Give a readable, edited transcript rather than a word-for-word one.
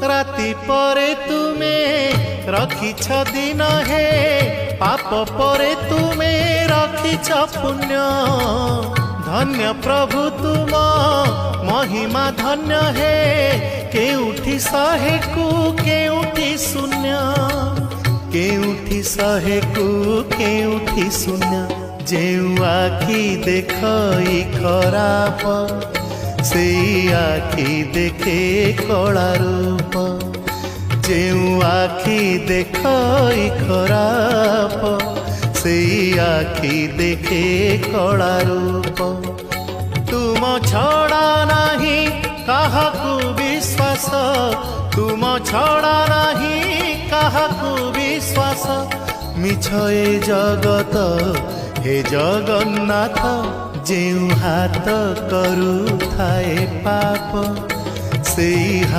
राति परे तुमे रखिछ दिन हे पाप परे तुमे रखिछ पुण्य धन्य प्रभु तुम महिमा धन्य हे केउठी शहे को केउठी शून्य केउठी शहे को केउठी शून्य जेउ आखि देखई खराप से आखि देखे कला रूप जेउ आखि देखई खराप से आखि देखे कला रूप तुम छड़ा नहीं काहाकू विश्वास तुम छड़ा नहीं काहाकू विश्वास मिछ ए जगत हे जगन्नाथ जेउ हाथ करू थाए पाप से